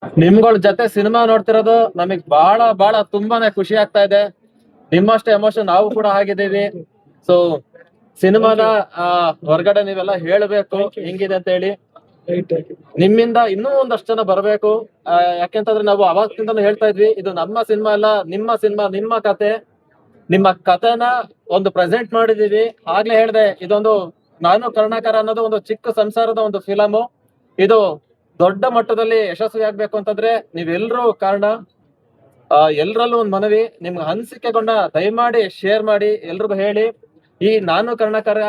ನಿಮ್ಗಳ ಜೊತೆ ಸಿನಿಮಾ ನೋಡ್ತಿರೋದು ನಮಗ್ ಬಹಳ ಬಹಳ ತುಂಬಾನೇ ಖುಷಿ ಆಗ್ತಾ ಇದೆ. ನಿಮ್ಮಷ್ಟೇ ಎಮೋಷನ್ ನಾವು ಕೂಡ ಆಗಿದ್ದೀವಿ. ಸೊ ಸಿನಿಮಾದ ಹೊರಗಡೆ ನೀವೆಲ್ಲ ಹೇಳ್ಬೇಕು ಹೆಂಗಿದೆ ಅಂತ ಹೇಳಿ. ನಿಮ್ಮಿಂದ ಇನ್ನೂ ಒಂದಷ್ಟು ಜನ ಬರ್ಬೇಕು. ಯಾಕೆಂತಂದ್ರೆ ನಾವು ಅವಾಗ್ತಿಂದನೂ ಹೇಳ್ತಾ ಇದ್ವಿ, ಇದು ನಮ್ಮ ಸಿನಿಮಾ ಅಲ್ಲ, ನಿಮ್ಮ ಸಿನಿಮಾ, ನಿಮ್ಮ ಕತೆ. ನಿಮ್ಮ ಕಥೆನ ಒಂದು ಪ್ರೆಸೆಂಟ್ ಮಾಡಿದೀವಿ. ಆಗ್ಲೇ ಹೇಳ್ದೆ, ಇದೊಂದು ನಾನು ಕರ್ಣಾಕರ ಅನ್ನೋದು ಒಂದು ಚಿಕ್ಕ ಸಂಸಾರದ ಒಂದು ಫಿಲಮು. ಇದು ದೊಡ್ಡ ಮಟ್ಟದಲ್ಲಿ ಯಶಸ್ವಿ ಆಗ್ಬೇಕು ಅಂತಂದ್ರೆ ನೀವೆಲ್ರೂ ಕಾರಣ. ಎಲ್ರಲ್ಲೂ ಒಂದ್ ಮನವಿ, ನಿಮ್ಗೆ ಅನಿಸಿಕೆಗೊಂಡ ದಯಮಾಡಿ ಶೇರ್ ಮಾಡಿ, ಎಲ್ರಿಗೂ ಹೇಳಿ. ಈ ನಾನು ಕರ್ಣಾಕರ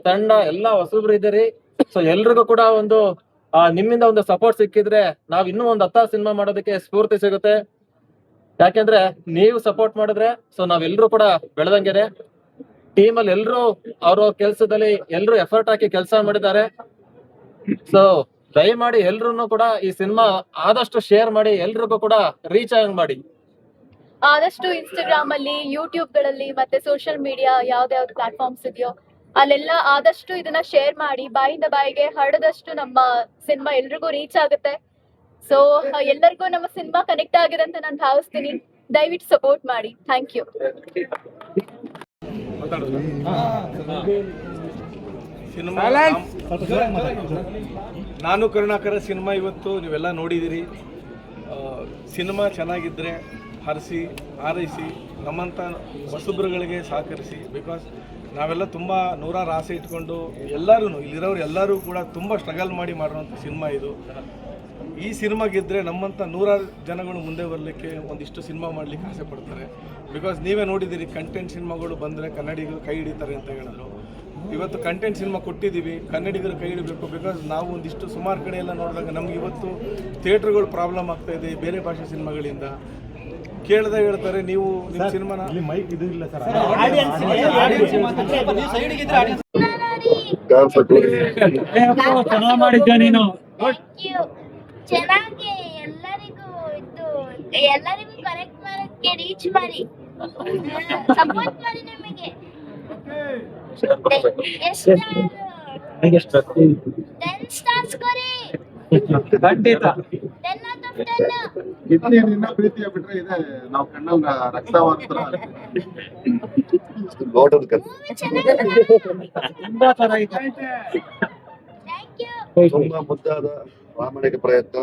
ತಂಡ ಎಲ್ಲಾ ಹೊಸಬ್ರು ಇದ್ದೀರಿ. ಸೊ ಎಲ್ರಿಗೂ ಕೂಡ ಒಂದು ನಿಮ್ಮಿಂದ ಒಂದು ಸಪೋರ್ಟ್ ಸಿಕ್ಕಿದ್ರೆ ನಾವ್ ಇನ್ನೂ ಒಂದು 10 ಸಿನಿಮಾ ಮಾಡೋದಕ್ಕೆ ಸ್ಫೂರ್ತಿ ಸಿಗುತ್ತೆ. ಯಾಕೆಂದ್ರೆ ನೀವು ಸಪೋರ್ಟ್ ಮಾಡಿದ್ರೆ ಸೊ ನಾವೆಲ್ರೂ ಕೂಡ ಬೆಳೆದಂಗೆನೆ. ಟೀಮ್ ಅಲ್ಲಿ ಎಲ್ರು ಅವ್ರ ಕೆಲ್ಸದಲ್ಲಿ ಎಲ್ರು ಎಫರ್ಟ್ ಹಾಕಿ ಕೆಲಸ ಮಾಡಿದ್ದಾರೆ. ಸೊ ದಯಮಾಡಿ ಎಲ್ರು ಕೂಡ ಈ ಸಿನಿಮಾ ಆದಷ್ಟು ಶೇರ್ ಮಾಡಿ, ಎಲ್ರಿಗೂ ಕೂಡ ರೀಚ್ ಆಗಂಗ್ ಮಾಡಿ. ಆದಷ್ಟು ಇನ್ಸ್ಟಾಗ್ರಾಮ್ ಅಲ್ಲಿ, ಯೂಟ್ಯೂಬ್ ಗಳಲ್ಲಿ, ಮತ್ತೆ ಸೋಷಿಯಲ್ ಮೀಡಿಯಾ ಯಾವ್ದಾವ್ದು ಪ್ಲಾಟ್ಫಾರ್ಮ್ಸ್ ಇದೆಯೋ ಅಲ್ಲೆಲ್ಲ ಆದಷ್ಟು ಇದನ್ನ ಶೇರ್ ಮಾಡಿ, ಬಾಯಿಂದ ಬಾಯಿಗೆ ಹರಡದಷ್ಟು ನಮ್ಮ ಸಿನಿಮಾ ಎಲ್ರಿಗೂ ರೀಚ್ ಆಗುತ್ತೆ. ಸೊ ಎಲ್ಲರಿಗೂ ನಮ್ಮ ಸಿನಿಮಾ ಕನೆಕ್ಟ್ ಆಗಿದೆ ಅಂತ ನಾನು ಭಾವಿಸ್ತೀನಿ. ದಯವಿಟ್ಟು ಸಪೋರ್ಟ್ ಮಾಡಿ. Thank you. ನಾನು ಕರುಣಾಕರ ಸಿನಿಮಾ ಇವತ್ತು ನೀವೆಲ್ಲ ನೋಡಿದಿರಿ. ಸಿನಿಮಾ ಚೆನ್ನಾಗಿದ್ದರೆ ಹರಿಸಿ ಹಾರೈಸಿ ನಮ್ಮಂಥ ಹೊಸಬ್ರುಗಳಿಗೆ ಸಹಕರಿಸಿ. ಬಿಕಾಸ್ ನಾವೆಲ್ಲ ತುಂಬ ನೂರಾರು ಆಸೆ ಇಟ್ಕೊಂಡು ಎಲ್ಲರೂ ಇಲ್ಲಿರೋರು ಎಲ್ಲರೂ ಕೂಡ ತುಂಬ ಸ್ಟ್ರಗಲ್ ಮಾಡಿ ಮಾಡುವಂಥ ಸಿನಿಮಾ ಇದು. ಈ ಸಿನಿಮಾ ಗೆದ್ದರೆ ನಮ್ಮಂಥ ನೂರಾರು ಜನಗಳು ಮುಂದೆ ಬರಲಿಕ್ಕೆ, ಒಂದಿಷ್ಟು ಸಿನಿಮಾ ಮಾಡಲಿಕ್ಕೆ ಆಸೆ ಪಡ್ತಾರೆ. ಬಿಕಾಸ್ ನೀವೇ ನೋಡಿದ್ದೀರಿ, ಕಂಟೆಂಟ್ ಸಿನಿಮಾಗಳು ಬಂದರೆ ಕನ್ನಡಿಗರು ಕೈ ಹಿಡಿತಾರೆ ಅಂತ ಹೇಳಿದ್ರು. ಇವತ್ತು ಕಂಟೆಂಟ್ ಸಿನಿಮಾ ಕೊಟ್ಟಿದ್ದೀವಿ, ಕನ್ನಡಿಗರು ಕೈ ಹಿಡಬೇಕು. ಬಿಕಾಸ್ ನಾವು ಒಂದಿಷ್ಟು ಸುಮಾರು ಕಡೆ ಎಲ್ಲ ನೋಡಿದಾಗ ನಮ್ಗೆ ಇವತ್ತು ಥಿಯೇಟ್ರ್ಗಳು ಪ್ರಾಬ್ಲಮ್ ಆಗ್ತಾಯಿದೆ ಬೇರೆ ಭಾಷೆ ಸಿನಿಮಾಗಳಿಂದ. ಕೇಳ್ದಾಗ ಹೇಳ್ತಾರೆ, ನೀವು ನಿಮ್ಮ ಸಿನಿಮಾನ ಮೈಕ್ ಇದು ಇಲ್ಲ ಸರ್, ಚೆನ್ನಾಗಿ ಎಲ್ಲರಿಗೂ ಕನೆಕ್ಟ್ ಮಾಡೋಕ್ಕೆ ರೀಚ್ ಮಾಡಿ, ಸಪೋರ್ಟ್ ಮಾಡಿ. ನಮಗೆ ಎಷ್ಟು 10 ಸ್ಟಾರ್ಸ್ ಕೊಡಿ. 10 out of 10. ನಿನ್ನ ಪ್ರೀತಿಯ ಬಿಟ್ರೆ ಇದೆ ನಾವು ಕಣ್ಣಲ್ಲಿ ರಕ್ತವಾಗ್ತಾರ. ತುಂಬಾ ಮುದ್ದಾದ ಪ್ರಾಮಾಣಿಕ ಪ್ರಯತ್ನ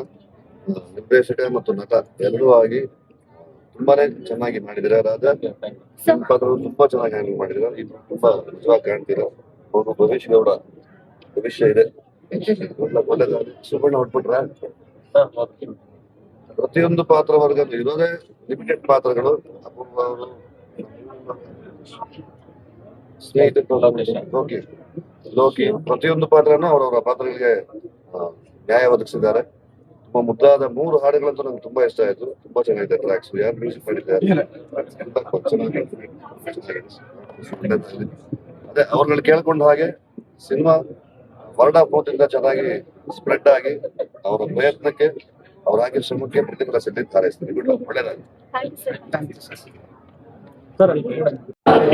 ನಿರ್ದೇಶಕ ಮತ್ತು ನಟ ಎರಡೂ ಆಗಿ ತುಂಬಾನೇ ಚೆನ್ನಾಗಿ ಮಾಡಿದಿರ. ರಾಜ ಪಾತ್ರಗಳು ತುಂಬಾ ಚೆನ್ನಾಗಿ ಹ್ಯಾಂಡಲ್ ಮಾಡಿದಿರ. ಇದು ತುಂಬಾ ನಿಜವಾಗಿ ಕಾಣ್ತೀರಾ. ಅವರು ಭವಿಷ್ಯ ಗೌಡ ಭವಿಷ್ಯ ಇದೆ, ಒಳ್ಳೆದಾಗಿ ಸುವರ್ಣ ಹೊಟ್ಬಿಟ್ರ. ಪ್ರತಿಯೊಂದು ಪಾತ್ರ ವರ್ಗ ಇರೋದೇ ಲಿಮಿಟೆಡ್ ಪಾತ್ರಗಳು. ಅಪೂರ್ವ ಅವರು ಲೋಕಿ ಪ್ರತಿಯೊಂದು ಪಾತ್ರನ ಅವರವರ ಪಾತ್ರಗಳಿಗೆ ನ್ಯಾಯ ಒದಗಿಸಿದ್ದಾರೆ. ತುಂಬಾ ಮುದ್ದಾದ 3 ಹಾಡುಗಳಂತೂ ನಂಗೆ ತುಂಬಾ ಇಷ್ಟ ಆಯ್ತು. ತುಂಬಾ ಚೆನ್ನಾಗಿದೆ ಟ್ರ್ಯಾಕ್ಸ್. ಯಾರು ಮ್ಯೂಸಿಕ್ ಮಾಡಿದ್ದಾರೆ ಅದೇ ಅವ್ರನ್ನ ಕೇಳ್ಕೊಂಡ ಹಾಗೆ ಸಿನಿಮಾ ವರ್ಡ್ ಆಫ್ ಮೌತ್ ಇಂದ ಚೆನ್ನಾಗಿ ಸ್ಪ್ರೆಡ್ ಆಗಿ ಅವರ ಪ್ರಯತ್ನಕ್ಕೆ ಅವ್ರ ಹಾಕಿದ ಶ್ರಮಕ್ಕೆ ಪ್ರತಿಫಲ ಸಿಗ್ಲಿಕ್ಕೆ ಹಾರೈಸ್ತೀನಿ. ಒಳ್ಳೆದಾಗಿ.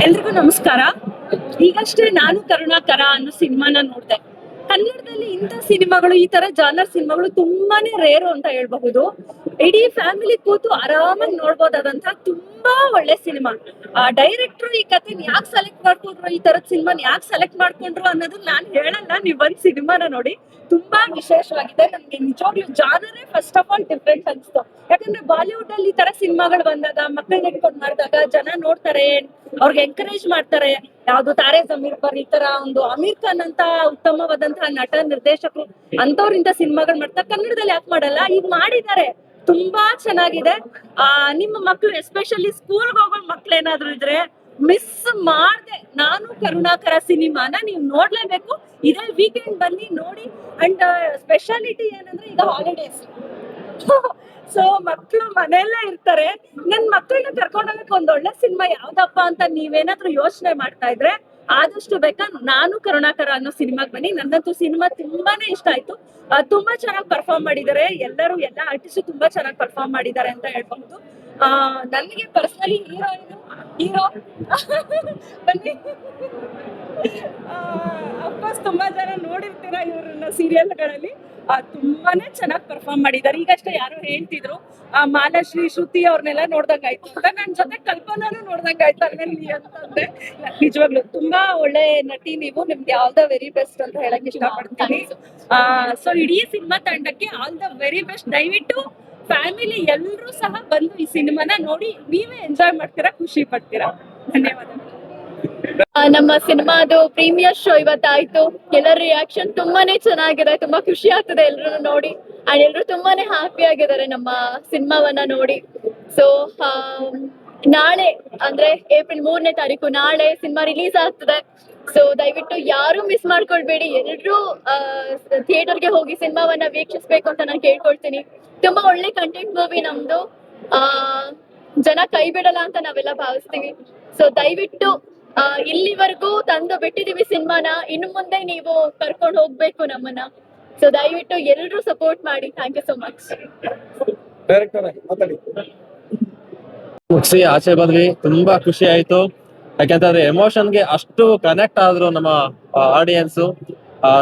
ಎಲ್ರಿಗೂ ನಮಸ್ಕಾರ. ಈಗಷ್ಟೇ ನಾನು ಕರುಣಾಕರ ಅನ್ನೋ ಸಿನಿಮಾನ ನೋಡ್ದೆ. ಕನ್ನಡದಲ್ಲಿ ಇಂಥ ಸಿನಿಮಾಗಳು, ಈ ತರ ಜಾನರ್ ಸಿನಿಮಾಗಳು ತುಂಬಾನೇ ರೇರು ಅಂತ ಹೇಳ್ಬಹುದು. ಇಡೀ ಫ್ಯಾಮಿಲಿ ಕೂತು ಆರಾಮಾಗಿ ನೋಡ್ಬೋದಾದಂತ ತುಂಬಾ ಒಳ್ಳೆ ಸಿನಿಮಾ. ಡೈರೆಕ್ಟ್ರು ಈ ಕಥೆನ ಯಾಕೆ ಸೆಲೆಕ್ಟ್ ಮಾಡ್ಕೊಂಡ್ರು, ಈ ತರದ ಸಿನಿಮಾನ ಯಾಕೆ ಸೆಲೆಕ್ಟ್ ಮಾಡ್ಕೊಂಡ್ರು ಅನ್ನೋದನ್ನ ನಾನ್ ಹೇಳಲ್ಲ. ನೀವ್ ಒಂದ್ ಸಿನಿಮಾನ ನೋಡಿ, ತುಂಬಾ ವಿಶೇಷವಾಗಿದೆ. ನನ್ಗೆ ನಿಜವಾಗ್ಲೂ ಜಾನರೇ ಫಸ್ಟ್ ಆಫ್ ಆಲ್ ಡಿಫ್ರೆಂಟ್ ಅನ್ಸ್ತು. ಯಾಕಂದ್ರೆ ಬಾಲಿವುಡ್ ಅಲ್ಲಿ ಈ ತರ ಸಿನಿಮಾಗಳು ಬಂದಾಗ, ಮಕ್ಕಳನ್ನ ಇಟ್ಕೊಂಡ್ ಮಾಡಿದಾಗ ಜನ ನೋಡ್ತಾರೆ, ಅವ್ರಿಗೆ ಎಂಕರೇಜ್ ಮಾಡ್ತಾರೆ. ಯಾವ್ದು ತಾರೆ ಜಮೀರ್ ಪರ್, ಈ ತರ ಒಂದು ಅಮೀರ್ ಖಾನ್ ಅಂತ ಉತ್ತಮವಾದಂತಹ ನಟ ನಿರ್ದೇಶಕರು ಅಂತವ್ರಿಂದ ಸಿನಿಮಾಗಳು ಮಾಡ್ತಾರೆ. ಕನ್ನಡದಲ್ಲಿ ಯಾಕೆ ಮಾಡಲ್ಲ? ಈಗ ಮಾಡಿದ್ದಾರೆ, ತುಂಬಾ ಚೆನ್ನಾಗಿದೆ. ನಿಮ್ಮ ಮಕ್ಳು ಎಸ್ಪೆಷಲಿ ಸ್ಕೂಲ್ಗೆ ಹೋಗೋ ಮಕ್ಳು ಏನಾದ್ರು ಇದ್ರೆ ಮಿಸ್ ಮಾಡ್ದೆ ನಾನು ಕರುಣಾಕರ ಸಿನಿಮಾನ ನೀವು ನೋಡ್ಲೇಬೇಕು. ಇದೇ ವೀಕೆಂಡ್ ಬನ್ನಿ ನೋಡಿ. ಅಂಡ್ ಸ್ಪೆಷಾಲಿಟಿ ಏನಂದ್ರೆ ಈಗ ಹಾಲಿಡೇಸ್, ಸೊ ಮಕ್ಳು ಮನೆಯಲ್ಲೇ ಇರ್ತಾರೆ. ನನ್ ಮಕ್ಳನ್ನ ಕರ್ಕೊಂಡು ಹೋಗಕ್ಕೆ ಒಂದ್ ಒಳ್ಳೆ ಸಿನಿಮಾ ಯಾವ್ದಪ್ಪ ಅಂತ ನೀವೇನಾದ್ರೂ ಯೋಚನೆ ಮಾಡ್ತಾ ಇದ್ರೆ ಆದಷ್ಟು ಬೇಕಾ ನಾನು ಕರುಣಾಕರ ಅನ್ನೋ ಸಿನಿಮಾಗೆ ಬನ್ನಿ. ನನ್ನಂತೂ ಸಿನಿಮಾ ತುಂಬಾನೇ ಇಷ್ಟ ಆಯ್ತು. ತುಂಬಾ ಚೆನ್ನಾಗಿ ಪರ್ಫಾರ್ಮ್ ಮಾಡಿದ್ದಾರೆ ಎಲ್ಲರೂ, ಎಲ್ಲ ಆರ್ಟಿಸ್ಟ್ ತುಂಬಾ ಚೆನ್ನಾಗಿ ಪರ್ಫಾರ್ಮ್ ಮಾಡಿದ್ದಾರೆ ಅಂತ ಹೇಳ್ಬಹುದು. ನನಗೆ ಪರ್ಸನಲಿ ಹೀರೋ ಬನ್ನಿ ಅಫ್ಕೋರ್ಸ್ ತುಂಬಾ ಜನ ನೋಡಿರ್ತೀರ ಇವ್ರನ್ನ ಸೀರಿಯಲ್ಗಳಲ್ಲಿ. ತುಂಬಾನೇ ಚೆನ್ನಾಗಿ ಪರ್ಫಾರ್ಮ್ ಮಾಡಿದ್ದಾರೆ. ಈಗಷ್ಟೇ ಯಾರೋ ಹೇಳ್ತಿದ್ರು ಮಾಲಾಶ್ರೀ, ಶ್ರುತಿ ಅವ್ರನ್ನೆಲ್ಲ ನೋಡ್ದಂಗಾಯ್ತು ಅಂತ. ನನ್ನ ಜೊತೆ ಕಲ್ಪನಾನು ನೋಡ್ದಂಗಾಯ್ತು ಅಲ್ಲಲ್ಲಿ ಅಂತಂದ್ರೆ. ನಿಜವಾಗ್ಲು ತುಂಬಾ ಒಳ್ಳೆ ನಟಿ ನೀವು. ನಿಮ್ಗೆ ಆಲ್ ದ ವೆರಿ ಬೆಸ್ಟ್ ಅಂತ ಹೇಳಕ್ ಇಷ್ಟಪಡ್ತೀನಿ. ಸೊ ಇಡೀ ಸಿನಿಮಾ ತಂಡಕ್ಕೆ ಆಲ್ ದ ವೆರಿ ಬೆಸ್ಟ್. ದಯವಿಟ್ಟು ಫ್ಯಾಮಿಲಿ ಎಲ್ಲರೂ ಸಹ ಬಂದು ಈ ಸಿನಿಮಾನ ನೋಡಿ ನೀವೇ ಎಂಜಾಯ್ ಮಾಡ್ತೀರಾ, ಖುಷಿ ಪಡ್ತೀರಾ. ಧನ್ಯವಾದಗಳು. ನಮ್ಮ ಸಿನಿಮಾದು ಪ್ರೀಮಿಯರ್ ಶೋ ಇವತ್ತಾಯ್ತು. ಎಲ್ಲರ ರಿಯಾಕ್ಷನ್ ತುಂಬಾನೇ ಚೆನ್ನಾಗಿದೆ, ತುಂಬಾ ಖುಷಿ ಆಗ್ತದೆ ಎಲ್ರು ನೋಡಿ. ಅಂಡ್ ಎಲ್ರು ತುಂಬಾನೇ ಹ್ಯಾಪಿ ಆಗಿದ್ದಾರೆ ನಮ್ಮ ಸಿನಿಮಾವನ್ನ ನೋಡಿ. ಸೊ ನಾಳೆ ಅಂದ್ರೆ ಏಪ್ರಿಲ್ 3ನೇ ತಾರೀಕು ನಾಳೆ ಸಿನಿಮಾ ರಿಲೀಸ್ ಆಗ್ತದೆ. ಸೊ ದಯವಿಟ್ಟು ಯಾರು ಮಿಸ್ ಮಾಡ್ಕೊಳ್ಬೇಡಿ, ಎಲ್ಲರೂ ಥಿಯೇಟರ್ಗೆ ಹೋಗಿ ಸಿನಿಮಾವನ್ನ ವೀಕ್ಷಿಸ್ಬೇಕು ಅಂತ ನಾನು ಕೇಳ್ಕೊಳ್ತೀನಿ. ತುಂಬಾ ಒಳ್ಳೆ ಕಂಟೆಂಟ್ ಮೂವಿ ನಮ್ದು. ಜನ ಕೈ ಬಿಡಲ್ಲ ಅಂತ ನಾವೆಲ್ಲ ಭಾವಿಸ್ತೀವಿ. ಸೊ ದಯವಿಟ್ಟು ಇಲ್ಲಿವರೆಗೂ ತಂದು ಬಿಟ್ಟಿದೀವಿ ಸಿನಿಮಾನ, ಇನ್ನು ಮುಂದೆ ನೀವು ಕರ್ಕೊಂಡು ಹೋಗ್ಬೇಕು ನಮ್ಮನ್ನ. ಸೊ ದಯವಿಟ್ಟು ಎಲ್ಲರೂ ಸಪೋರ್ಟ್ ಮಾಡಿ. Thank you so much. ಮುಗಿಸಿ ಆಚೆ ಬಂದ್ವಿ, ತುಂಬಾ ಖುಷಿ ಆಯ್ತು. ಯಾಕೆಂತಂದ್ರೆ ಎಮೋಷನ್ಗೆ ಅಷ್ಟು ಕನೆಕ್ಟ್ ಆದ್ರು ನಮ್ಮ ಆಡಿಯನ್ಸ್.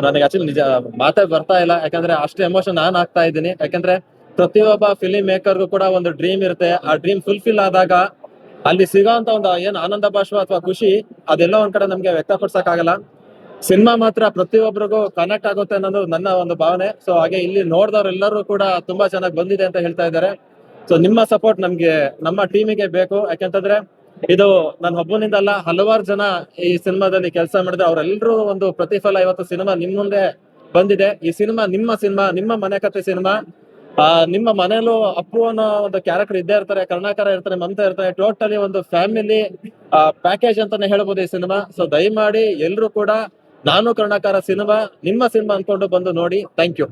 ನನಗೆ ಆಕ್ಚುಲಿ ನಿಜ ಮಾತೇ ಬರ್ತಾ ಇಲ್ಲ, ಯಾಕಂದ್ರೆ ಅಷ್ಟು ಎಮೋಷನ್ ನಾನ್ ಆಗ್ತಾ ಇದ್ದೀನಿ. ಯಾಕಂದ್ರೆ ಪ್ರತಿಯೊಬ್ಬ ಫಿಲಿಂ ಮೇಕರ್ಗೂ ಕೂಡ ಒಂದು ಡ್ರೀಮ್ ಇರುತ್ತೆ. ಆ ಡ್ರೀಮ್ ಫುಲ್ಫಿಲ್ ಆದಾಗ ಅಲ್ಲಿ ಸಿಗೋಂತ ಒಂದು ಏನ್ ಆನಂದ ಬಾಷ್ಪ ಅಥವಾ ಖುಷಿ, ಅದೆಲ್ಲ ಒಂದ್ ಕಡೆ ನಮ್ಗೆ ವ್ಯಕ್ತಪಡಿಸಕ್ ಆಗಲ್ಲ. ಸಿನಿಮಾ ಮಾತ್ರ ಪ್ರತಿಯೊಬ್ಬರಿಗೂ ಕನೆಕ್ಟ್ ಆಗುತ್ತೆ ಅನ್ನೋದು ನನ್ನ ಒಂದು ಭಾವನೆ. ಸೊ ಹಾಗೆ ಇಲ್ಲಿ ನೋಡಿದವ್ರೆಲ್ಲರೂ ಕೂಡ ತುಂಬಾ ಚೆನ್ನಾಗಿ ಬಂದಿದೆ ಅಂತ ಹೇಳ್ತಾ ಇದ್ದಾರೆ. ಸೊ ನಿಮ್ಮ ಸಪೋರ್ಟ್ ನಮ್ಗೆ, ನಮ್ಮ ಟೀಮಿಗೆ ಬೇಕು. ಯಾಕೆಂತಂದ್ರೆ ಇದು ನನ್ನ ಒಬ್ಬನಿಂದಲ್ಲ, ಹಲವಾರು ಜನ ಈ ಸಿನಿಮಾದಲ್ಲಿ ಕೆಲಸ ಮಾಡಿದ್ರೆ ಅವರೆಲ್ಲರೂ ಒಂದು ಪ್ರತಿಫಲ ಇವತ್ತು ಸಿನಿಮಾ ನಿಮ್ ಮುಂದೆ ಬಂದಿದೆ. ಈ ಸಿನಿಮಾ, ನಿಮ್ಮ ಮನೆ ಕಥೆ ಸಿನಿಮಾ. ನಿಮ್ಮ ಮನೇಲೂ ಅಪ್ಪು ಅನ್ನೋ ಒಂದು ಕ್ಯಾರೆಕ್ಟರ್ ಇದ್ದೇ ಇರ್ತಾರೆ, ಕರುಣಾಕರ ಇರ್ತಾರೆ, ಮಮತಾ ಇರ್ತಾರೆ. ಟೋಟಲಿ ಒಂದು ಫ್ಯಾಮಿಲಿ ಪ್ಯಾಕೇಜ್ ಅಂತಾನೆ ಹೇಳ್ಬೋದು ಈ ಸಿನಿಮಾ. ಸೊ ದಯಮಾಡಿ ಎಲ್ರು ಕೂಡ ನಾನು ಕರುಣಾಕರ ಸಿನಿಮಾ ನಿಮ್ಮ ಸಿನಿಮಾ ಅನ್ಕೊಂಡು ಬಂದು ನೋಡಿ. Thank you.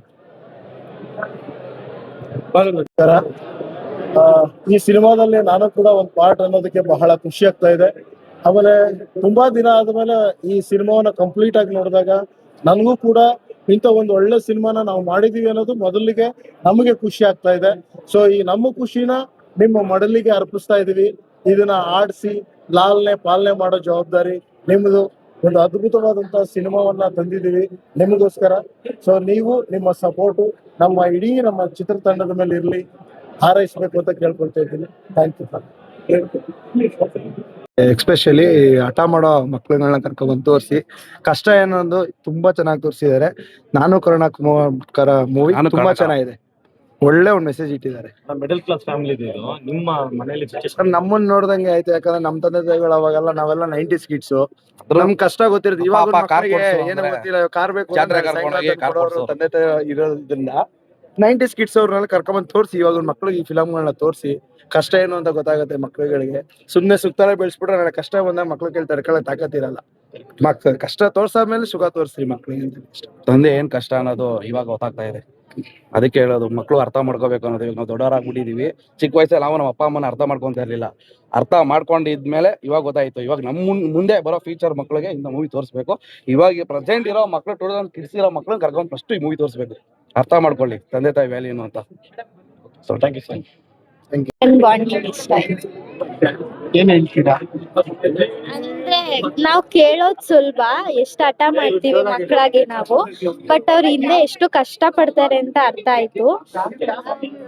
ಈ ಸಿನಿಮಾದಲ್ಲಿ ನಾನು ಕೂಡ ಒಂದು ಪಾರ್ಟ್ ಅನ್ನೋದಕ್ಕೆ ಬಹಳ ಖುಷಿ ಆಗ್ತಾ ಇದೆ. ಆಮೇಲೆ ತುಂಬಾ ದಿನ ಆದ್ಮೇಲೆ ಈ ಸಿನಿಮಾವನ್ನ ಕಂಪ್ಲೀಟ್ ಆಗಿ ನೋಡಿದಾಗ ನನಗೂ ಕೂಡ ಇಂಥ ಒಂದು ಒಳ್ಳೆ ಸಿನಿಮಾನ ನಾವು ಮಾಡಿದೀವಿ ಅನ್ನೋದು ಮೊದಲಿಗೆ ನಮಗೆ ಖುಷಿ ಆಗ್ತಾ ಇದೆ. ಸೊ ಈ ನಮ್ಮ ಖುಷಿನ ನಿಮ್ಮ ಮಡಲಿಗೆ ಅರ್ಪಿಸ್ತಾ ಇದೀವಿ. ಇದನ್ನ ಆಡಿಸಿ ಪಾಲನೆ ಮಾಡೋ ಜವಾಬ್ದಾರಿ ನಿಮ್ಮದು. ಒಂದು ಅದ್ಭುತವಾದಂತಹ ಸಿನಿಮಾವನ್ನ ತಂದಿದ್ದೀವಿ ನಿಮಗೋಸ್ಕರ. ಸೊ ನೀವು ನಿಮ್ಮ ಸಪೋರ್ಟು ಇಡೀ ನಮ್ಮ ಚಿತ್ರತಂಡದ ಮೇಲೆ ಇರಲಿ, ಹಾರೈಸ್ಬೇಕು ಅಂತ ಕೇಳ್ಕೊಳ್ತಾ ಇದ್ದೀನಿ. Thank you. ಎಕ್ಸ್ಪೆಷಲಿ ಹಠ ಮಾಡೋ ಮಕ್ಳುಗಳನ್ನ ಕರ್ಕೊಂಡ್ಬಂದು ತೋರಿಸಿ ಕಷ್ಟ ಏನೊಂದು ತುಂಬಾ ಚೆನ್ನಾಗಿ ತೋರಿಸಿದ್ದಾರೆ. ನಾನು ಕರುಣಾಕರ ಮೂವಿ ತುಂಬಾ ಚೆನ್ನಾಗಿದೆ, ಒಳ್ಳೆ ಒಂದು ಮೆಸೇಜ್ ಇಟ್ಟಿದ್ದಾರೆ. ಮಿಡಲ್ ಕ್ಲಾಸ್ ಫ್ಯಾಮಿಲಿ ಇದು, ನಿಮ್ಮ ಮನೆಯಲ್ಲಿ ನಮ್ಮನ್ನ ನೋಡ್ದಂಗೆ ಆಯ್ತು. ಯಾಕಂದ್ರೆ ನಮ್ ತಂದೆ ತಾಯಿಗಳು ಅವಾಗೆಲ್ಲ ನಾವೆಲ್ಲ 90s ಕಿಡ್ಸ್, ನಮ್ ಕಷ್ಟ ಗೊತ್ತಿರುತ್ತೆ. ಇವಾಗ ಏನೋ ಗೊತ್ತಿಲ್ಲ, ಕಾರ್ ಬೇಕು ತಂದೆ ತಾಯಿ ಇರೋದ್ರಿಂದ 90s ಕಿಡ್ಸ್ ಅವ್ರನ್ನೆಲ್ಲ ಕರ್ಕೊಂಡ್ಬಂದು ತೋರಿಸಿ ಇವಾಗ ಮಕ್ಳಿಗೆ ಈ ಫಿಲಮ್ಗಳನ್ನ ತೋರಿಸಿ ಕಷ್ಟ ಏನು ಅಂತ ಗೊತ್ತಾಗುತ್ತೆ ಮಕ್ಳುಗಳಿಗೆ. ಸುಮ್ನೆ ಸುತ್ತಾರ ಬೆಳೆಸ್ಬಿಟ್ರೆ ನಾಳೆ ಕಷ್ಟ ಬಂದಾಗ ಮಕ್ಳು ಕೇಳಿ ತಡ್ಕೊಳ್ಳೋಕೆ ತಾಕತ್ತಿರಲ್ಲ. ಕಷ್ಟ ತೋರ್ಸಾದ್ಮೇಲೆ ಸುಖ ತೋರಿಸ್ರಿ ಮಕ್ಳಿಗೆ ಅಂತ ಇಷ್ಟ. ತಂದೆ ಏನ್ ಕಷ್ಟ ಅನ್ನೋದು ಇವಾಗ ಗೊತ್ತಾಗ್ತಾ ಇದೆ. ಅದಕ್ಕೆ ಹೇಳೋದು, ಮಕ್ಳು ಅರ್ಥ ಮಾಡ್ಕೋಬೇಕು ಅನ್ನೋದು. ಇವಾಗ ನಾವು ದೊಡ್ಡವರಾಗ್ಬಿಟ್ಟಿದೀವಿ. ಚಿಕ್ಕ ವಯಸ್ಸಲ್ಲಿ ನಾವು ನಮ್ಮ ಅಪ್ಪ ಅಮ್ಮನ ಅರ್ಥ ಮಾಡ್ಕೊಂತ ಇರ್ಲಿಲ್ಲ. ಅರ್ಥ ಮಾಡ್ಕೊಂಡಿದ್ಮೇಲೆ ಇವಾಗ ಗೊತ್ತಾಯ್ತು. ಇವಾಗ ನಮ್ಮ ಮುಂದೆ ಬರೋ ಫ್ಯೂಚರ್ ಮಕ್ಳಿಗೆ ಇಂಥ ಮೂವಿ ತೋರಿಸ್ಬೇಕು. ಇವಾಗ ಪ್ರೆಸೆಂಟ್ ಇರೋ ಮಕ್ಳು 2000 ಕಿಡ್ಸ್ ಇರೋ ಮಕ್ಳನ್ನ ಕರ್ಕೊಂಡು ಫಸ್ಟ್ ಈ ಮೂವಿ ತೋರಿಸ್ಬೇಕು. ಅರ್ಥ ಮಾಡ್ಕೊಳ್ಳಿ ತಂದೆ ತಾಯಿ ವ್ಯಾಲ್ಯೂ ಏನು ಅಂತ. So thank you sir. ಏನ್ ಹೇಳ್ತೀರಾ? ಅಂದ್ರೆ ನಾವ್ ಕೇಳೋದ್ ಸುಲಭ, ಎಷ್ಟು ಹಠ ಮಾಡ್ತೀವಿ ಮಕ್ಕಳಾಗಿ ನಾವು, ಬಟ್ ಅವ್ರ ಹಿಂದೆ ಎಷ್ಟು ಕಷ್ಟ ಪಡ್ತಾರೆ ಅಂತ ಅರ್ಥ ಆಯ್ತು.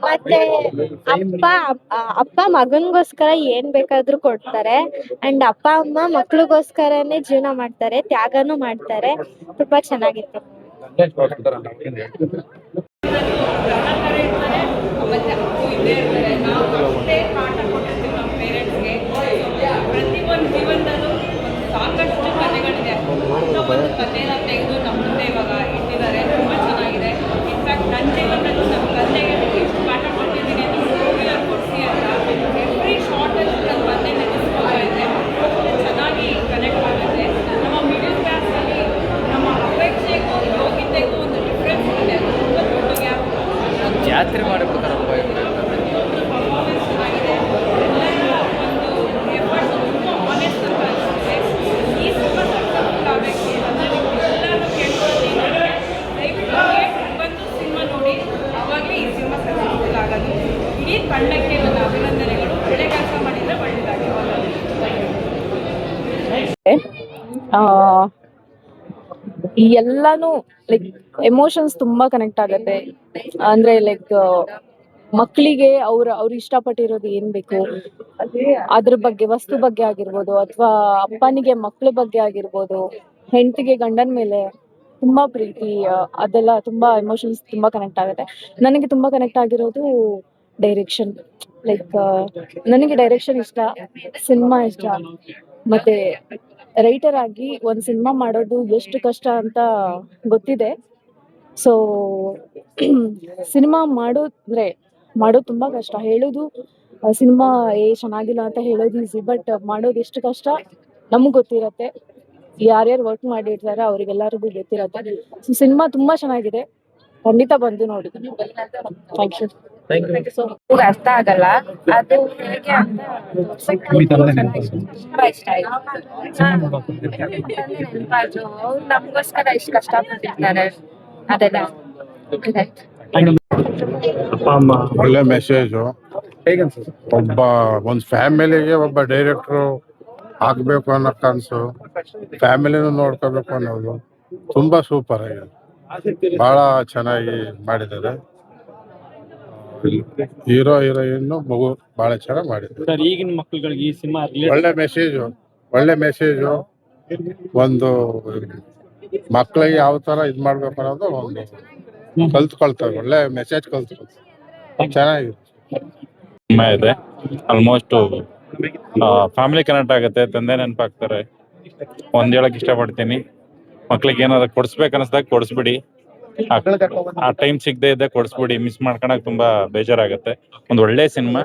ಮತ್ತೆ ಅಪ್ಪ ಮಗನ್ಗೋಸ್ಕರ ಏನ್ ಬೇಕಾದ್ರೂ ಕೊಡ್ತಾರೆ, ಅಂಡ್ ಅಪ್ಪ ಅಮ್ಮ ಮಕ್ಳಿಗೋಸ್ಕರನೇ ಜೀವನ ಮಾಡ್ತಾರೆ, ತ್ಯಾಗನೂ ಮಾಡ್ತಾರೆ. ತುಂಬಾ ಚೆನ್ನಾಗಿತ್ತು. ಪ್ರತಿಯೊಂದು ಜೀವನದಲ್ಲೂ ಸಾಕಷ್ಟು ಕಥೆಗಳಿದೆ. ಒಂದು ಕಥೆನ ತೆಗೆದು ನಮ್ಮ ಮುಂದೆ ಇವಾಗ ಇಟ್ಟಿದ್ದಾರೆ. ತುಂಬ ಚೆನ್ನಾಗಿದೆ. ಇನ್ಫ್ಯಾಕ್ಟ್ ನನ್ನ ಜೀವನದಲ್ಲೂ ನಮ್ಮ ತಂದೆಗೆ ಎಷ್ಟು ಪಾಠ ಕೊಟ್ಟಿದ್ದೀನಿ ಅಂತ ಮೂವಿಯಲ್ಲಿ ಕೊಡಿಸಿ ಅಂತ ಎವ್ರಿ ಶಾರ್ಟಲ್ಲಿ ನನ್ನ ತಂದೆ ನೆನೆಸ್ಕೊಳ್ತಾ ಇದೆ. ಚೆನ್ನಾಗಿ ಕನೆಕ್ಟ್ ಆಗುತ್ತೆ. ನಮ್ಮ ಮಿಡಲ್ ಕ್ಲಾಸಲ್ಲಿ ನಮ್ಮ ಅಪೇಕ್ಷೆಗೂ ಯೋಗ್ಯತೆಗೂ ಒಂದು ಡಿಫ್ರೆನ್ಸ್ ಇದೆ. ತುಂಬ ದೊಡ್ಡ ಗ್ಯಾಪ್. ಜಾತ್ರೆ ಮಾಡಿಬಿಡ್ತಾರಪ್ಪ. ಪರ್ಫಾರ್ಮೆನ್ಸ್ ಚೆನ್ನಾಗಿದೆ. ಎಲ್ಲರ ಒಂದು ಎಫರ್ಟ್ಸ್ ತುಂಬ ಆನೆಸ್ಟ್ ಅಂತ ಅನಿಸುತ್ತೆ. ಈ ಸಿನಿಮಾ ಸಕ್ಸಸ್ಫುಲ್ ಆಗಬೇಕು ಅಂದರೆ ಎಲ್ಲರೂ ಕೇಳ್ಕೊಳ್ಳೋದು ಏನಂದರೆ ದಯವಿಟ್ಟು ಥಿಯೇಟ್ರಿಗೆ ಬಂದು ಸಿನಿಮಾ ನೋಡಿ, ಆವಾಗಲೇ ಈ ಸಿನಿಮಾ ಸಕ್ಸಸ್ಫುಲ್ ಆಗೋದು. ಇಡೀ ತಂಡಕ್ಕೆ ನನ್ನ ಅಭಿನಂದನೆಗಳು. ಒಳ್ಳೆ ಕೆಲಸ ಮಾಡಿದರೆ ಒಳ್ಳೆಯದಾಗಿ. ಈ ಎಲ್ಲಾನು ಲೈಕ್ ಎಮೋಷನ್ಸ್ ತುಂಬಾ ಕನೆಕ್ಟ್ ಆಗತ್ತೆ. ಅಂದ್ರೆ ಲೈಕ್ ಮಕ್ಕಳಿಗೆ ಅವ್ರು ಇಷ್ಟಪಟ್ಟಿರೋದು ಏನ್ ಬೇಕು ಅದ್ರ ಬಗ್ಗೆ, ವಸ್ತು ಬಗ್ಗೆ ಆಗಿರ್ಬೋದು, ಅಥವಾ ಅಪ್ಪನಿಗೆ ಮಕ್ಳ ಬಗ್ಗೆ ಆಗಿರ್ಬೋದು, ಹೆಂಡತಿಗೆ ಗಂಡನ ಮೇಲೆ ತುಂಬಾ ಪ್ರೀತಿ, ಅದೆಲ್ಲ ತುಂಬಾ ಎಮೋಷನ್ಸ್ ತುಂಬಾ ಕನೆಕ್ಟ್ ಆಗುತ್ತೆ. ನನಗೆ ತುಂಬಾ ಕನೆಕ್ಟ್ ಆಗಿರೋದು ಡೈರೆಕ್ಷನ್. ಲೈಕ್ ನನಗೆ ಡೈರೆಕ್ಷನ್ ಇಷ್ಟ, ಸಿನಿಮಾ ಇಷ್ಟ, ಮತ್ತೆ ರೈಟರ್ ಆಗಿ ಒಂದ್ ಸಿನಿಮಾ ಮಾಡೋದು ಎಷ್ಟು ಕಷ್ಟ ಅಂತ ಗೊತ್ತಿದೆ. ಸೊ ಸಿನಿಮಾ ಮಾಡೋದು ತುಂಬಾ ಕಷ್ಟ. ಹೇಳೋದು ಸಿನಿಮಾ ಚೆನ್ನಾಗಿಲ್ಲ ಅಂತ ಹೇಳೋದು ಈಸಿ, ಬಟ್ ಮಾಡೋದು ಎಷ್ಟು ಕಷ್ಟ ನಮಗ್ ಗೊತ್ತಿರತ್ತೆ. ಯಾರ್ಯಾರು ವರ್ಕ್ ಮಾಡಿರ್ತಾರೆ ಅವ್ರಿಗೆಲ್ಲರಿಗೂ ಗೊತ್ತಿರತ್ತೆ. ಸೊ ಸಿನಿಮಾ ತುಂಬಾ ಚೆನ್ನಾಗಿದೆ, ಖಂಡಿತ ಬಂದು ನೋಡಿ. Thank you. ಅರ್ಥ ಆಗಲ್ಲ ಅದು ಹೇಗೆ ಅಂತ ತುಂಬಾ ಇಷ್ಟ ಆಯ್ತು. ಅವ್ರು ನಮ್ಗೋಸ್ಕರ ಇಷ್ಟು ಕಷ್ಟಪಟ್ಟಿರ್ತಾರೆ ಅದೆಲ್ಲ. ಅಪ್ಪ ಅಮ್ಮ ಒಳ್ಳೆ ಮೆಸೇಜು. ಒಂದು ಫ್ಯಾಮಿಲಿಗೆ ಒಬ್ಬ ಡೈರೆಕ್ಟ್ರು ಆಗ್ಬೇಕು ಅನ್ನೋ ಕನಸು, ಫ್ಯಾಮಿಲಿನೂ ನೋಡ್ಕೋಬೇಕು ಅನ್ನೋದು ತುಂಬಾ ಸೂಪರ್ ಆಗಿದೆ. ಬಹಳ ಚೆನ್ನಾಗಿ ಮಾಡಿದ್ದಾರೆ. ಹೀರೋ ಹೀರೋಯಿನ್ ಮಗು ಬಹಳ ಚೆನ್ನಾಗಿ ಮಾಡಿದ್ದಾರೆ. ಈಗಿನ ಮಕ್ಕಳುಗಳಿಗೆ ಈ ಸಿನಿಮಾ ಒಳ್ಳೆ ಮೆಸೇಜು. ಒಂದು ಮಕ್ಕಳಿಗೆ ಯಾವ ತರ ಇದ್ ಮಾಡ್ಬೇಕು ಅನ್ನೋದು ಒಂದು ಕಲ್ತ್ಕೊಳ್ತಾರೆ. ಒಳ್ಳೆ ಮೆಸೇಜ್ ಕಲ್ತ್ಕೊಳ್ತಾರೆ. ಚೆನ್ನಾಗಿದೆ. ಇದೆ ಆಲ್ಮೋಸ್ಟ್ ಫ್ಯಾಮಿಲಿ ಕನೆಕ್ಟ್ ಆಗುತ್ತೆ, ತಂದೆ ನೆನಪಾಗ್ತಾರೆ. ಒಂದ್ ಹೇಳಕ್ ಇಷ್ಟಪಡ್ತೀನಿ, ಮಕ್ಳಿಗೆ ಏನಾದ್ರು ಕೊಡ್ಸ್ಬೇಕು ಅನಿಸ್ದಾಗ ಕೊಡ್ಸ್ಬಿಡಿ, ಆ ಟೈಮ್ ಸಿಗದೆ ಇದ್ದಾಗ ಕೊಡ್ಸ್ಬಿಡಿ. ಮಿಸ್ ಮಾಡ್ಕೊಳಕ್ ತುಂಬಾ ಬೇಜಾರಾಗತ್ತೆ. ಒಂದ್ ಒಳ್ಳೆ ಸಿನಿಮಾ,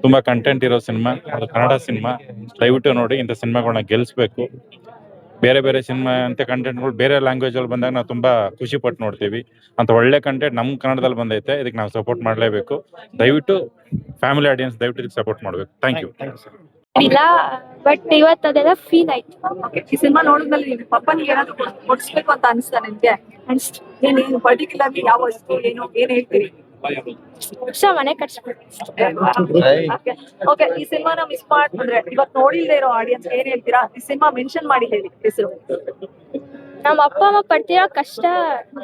ತುಂಬಾ ಕಂಟೆಂಟ್ ಇರೋ ಸಿನಿಮಾ, ಅದು ಕನ್ನಡ ಸಿನಿಮಾ. ದಯವಿಟ್ಟು ನೋಡಿ, ಇಂಥ ಸಿನಿಮಾಗಳನ್ನ ಗೆಲ್ಸ್ಬೇಕು. ಬೇರೆ ಬೇರೆ ಸಿನಿಮಾ ಅಂತ ಕಂಟೆಂಟ್ಗಳು ಬೇರೆ ಲ್ಯಾಂಗ್ವೇಜ್ ಅಲ್ಲಿ ಬಂದಾಗ ನಾವು ತುಂಬಾ ಖುಷಿ ಪಟ್ಟು ನೋಡ್ತೀವಿ. ಅಂತ ಒಳ್ಳೆ ಕಂಟೆಂಟ್ ನಮ್ ಕನ್ನಡದಲ್ಲಿ ಬಂದೈತೆ, ಇದಕ್ಕೆ ನಾವು ಸಪೋರ್ಟ್ ಮಾಡ್ಲೇಬೇಕು. ದಯವಿಟ್ಟು ಫ್ಯಾಮಿಲಿ ಆಡಿಯನ್ಸ್ ದಯವಿಟ್ಟು ಇದಕ್ಕೆ ಸಪೋರ್ಟ್ ಮಾಡ್ಬೇಕು. Thank you. ಇಲ್ಲ ಬಟ್ ಇವತ್ತು ಅದೆಲ್ಲ ಫೀಲ್ ಆಯ್ತು. ಈ ಸಿನಿಮಾ ನೋಡಿದ್ಮೇಲೆ ನಿಮ್ ಪಪ್ಪನಿಗೆ ಏನಾದ್ರು ಕೊಡ್ಸ್ಬೇಕು ಅಂತ ಅನಿಸ್ತಾ ನಿಮ್ಗೆ? ಏನು ಪರ್ಟಿಕ್ಯುಲರ್ಲಿ ಯಾವ ವಸ್ತು ಏನ್ ಹೇಳ್ತೀರಿ? ಮನೆ ಕಟ್ಸ್ಬೇಕು. ಓಕೆ, ಈ ಸಿನಿಮಾನ ಮಿಸ್ ಮಾಡ್ಕೊಂಡ್ರೆ ಇವತ್ತು ನೋಡಿಲ್ದೇ ಇರೋ ಆಡಿಯನ್ಸ್ ಏನ್ ಹೇಳ್ತೀರಾ? ಈ ಸಿನಿಮಾ ಮೆನ್ಷನ್ ಮಾಡಿ ಹೇಳಿ ಹೆಸರು. ನಮ್ಮ ಅಪ್ಪ ಅಮ್ಮ ಪಡ್ತಿರೋ ಕಷ್ಟ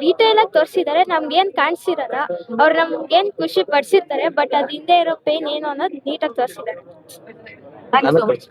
ಡೀಟೇಲ್ ಆಗಿ ತೋರಿಸಿದ್ದಾರೆ. ನಮ್ಗೇನ್ ಕಾಣಿಸಿರಲ್ಲ, ಅವ್ರು ನಮ್ಗೇನ್ ಖುಷಿ ಪಡಿಸಿರ್ತಾರೆ, ಬಟ್ ಅದ್ ಹಿಂದೆ ಇರೋ ಪೇನ್ ಏನು ಅನ್ನೋದು ನೀಟಾಗಿ ತೋರಿಸಿದ್ದಾರೆ. Thank you so much.